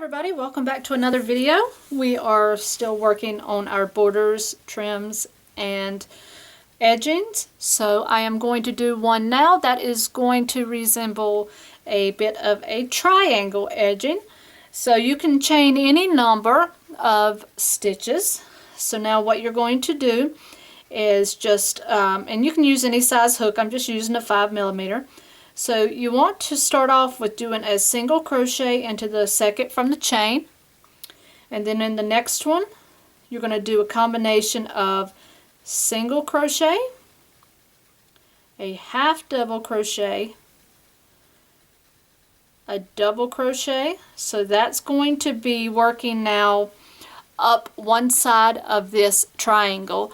Everybody, welcome back to another video. We are still working on our borders, trims, and edgings. So I am going to do one now that is going to resemble a bit of a triangle edging. So you can chain any number of stitches. So now what you're going to do is just, and you can use any size hook, I'm just using a 5mm. So you want to start off with doing a single crochet into the second from the chain, and then in the next one you're going to do a combination of single crochet, a half double crochet, a double crochet. So that's going to be working now up one side of this triangle.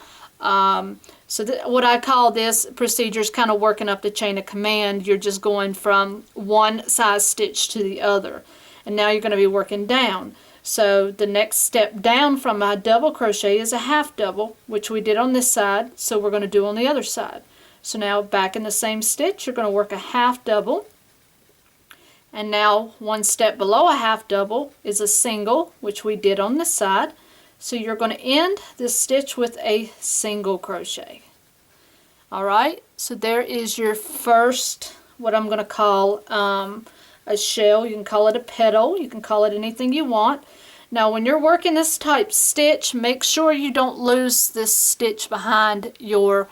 So what I call this procedure is kind of working up the chain of command. You're just going from one size stitch to the other. And now you're going to be working down. So the next step down from my double crochet is a half double, which we did on this side, so we're going to do on the other side. So now back in the same stitch, you're going to work a half double. And now one step below a half double is a single, which we did on this side. So you're going to end this stitch with a single crochet. Alright, so there is your first, what I'm going to call a shell. You can call it a petal, you can call it anything you want. Now when you're working this type stitch, make sure you don't lose this stitch behind your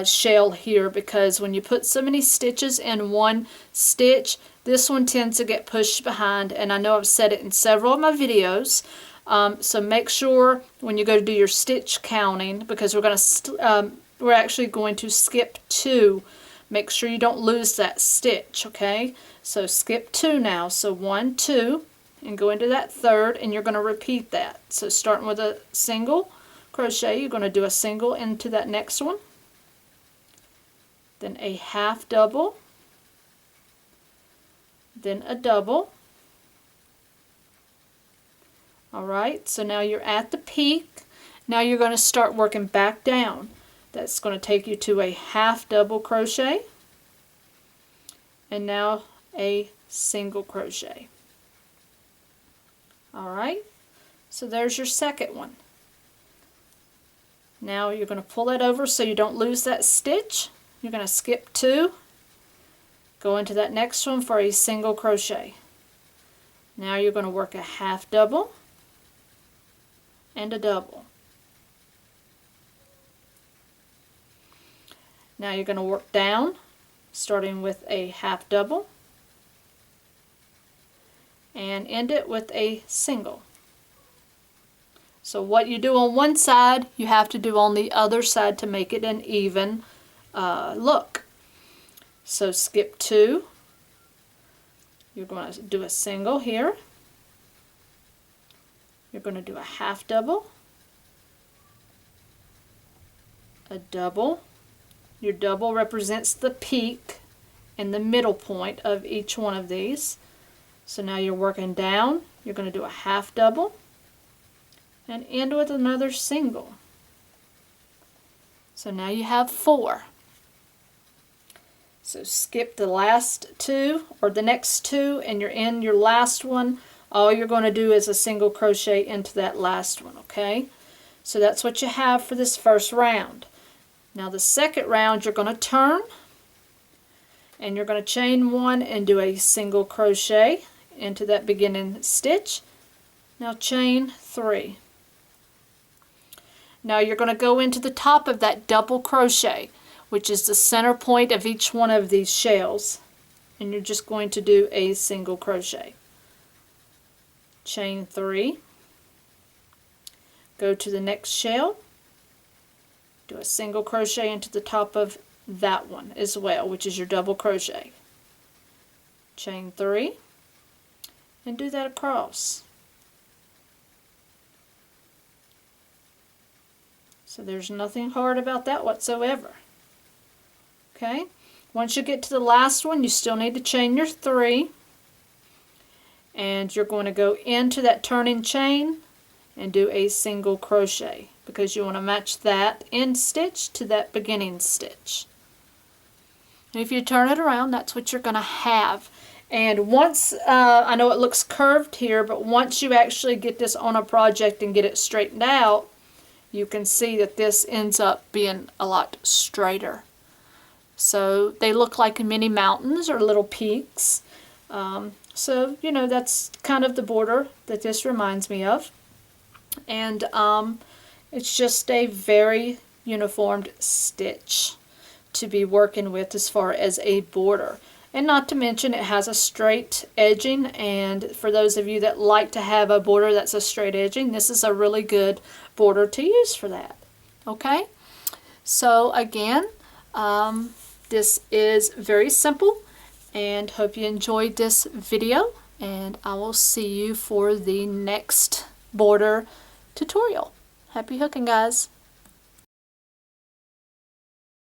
shell here, because when you put so many stitches in one stitch, this one tends to get pushed behind, and I know I've said it in several of my videos. So make sure when you go to do your stitch counting, because we're actually going to skip 2. Make sure you don't lose that stitch, okay? So skip 2 now. So 1, 2, and go into that third, and you're going to repeat that. So starting with a single crochet, you're going to do a single into that next one, then a half double, then a double. Alright, so now you're at the peak. Now you're going to start working back down. That's going to take you to a half double crochet, and now a single crochet. Alright, so there's your second one. Now you're going to pull it over so you don't lose that stitch. You're going to skip 2, go into that next one for a single crochet. Now you're going to work a half double and a double. Now you're going to work down, starting with a half double, and end it with a single. So what you do on one side, you have to do on the other side to make it an even look. So skip 2, you're going to do a single here, you're going to do a half double, a double. Your double represents the peak and the middle point of each one of these. So now you're working down, you're going to do a half double and end with another single. So now you have 4. So skip the last 2 or the next 2, and you're in your last one. All you're going to do is a single crochet into that last one, okay? So that's what you have for this first round. Now the second round, you're going to turn, and you're going to chain 1 and do a single crochet into that beginning stitch. Now chain 3. Now you're going to go into the top of that double crochet, which is the center point of each one of these shells, and you're just going to do a single crochet. Chain 3, go to the next shell, do a single crochet into the top of that one as well, which is your double crochet. Chain 3, and do that across. So there's nothing hard about that whatsoever. Okay, once you get to the last one, you still need to chain your 3, and you're going to go into that turning chain and do a single crochet, because you want to match that end stitch to that beginning stitch. And if you turn it around, that's what you're going to have. And once, I know it looks curved here, but once you actually get this on a project and get it straightened out, you can see that this ends up being a lot straighter. So they look like mini mountains or little peaks. So, you know, that's kind of the border that this reminds me of. And it's just a very uniformed stitch to be working with as far as a border. And not to mention it has a straight edging, and for those of you that like to have a border that's a straight edging, this is a really good border to use for that. Okay, so again, this is very simple, and hope you enjoyed this video, and I will see you for the next border tutorial. Happy hooking, guys!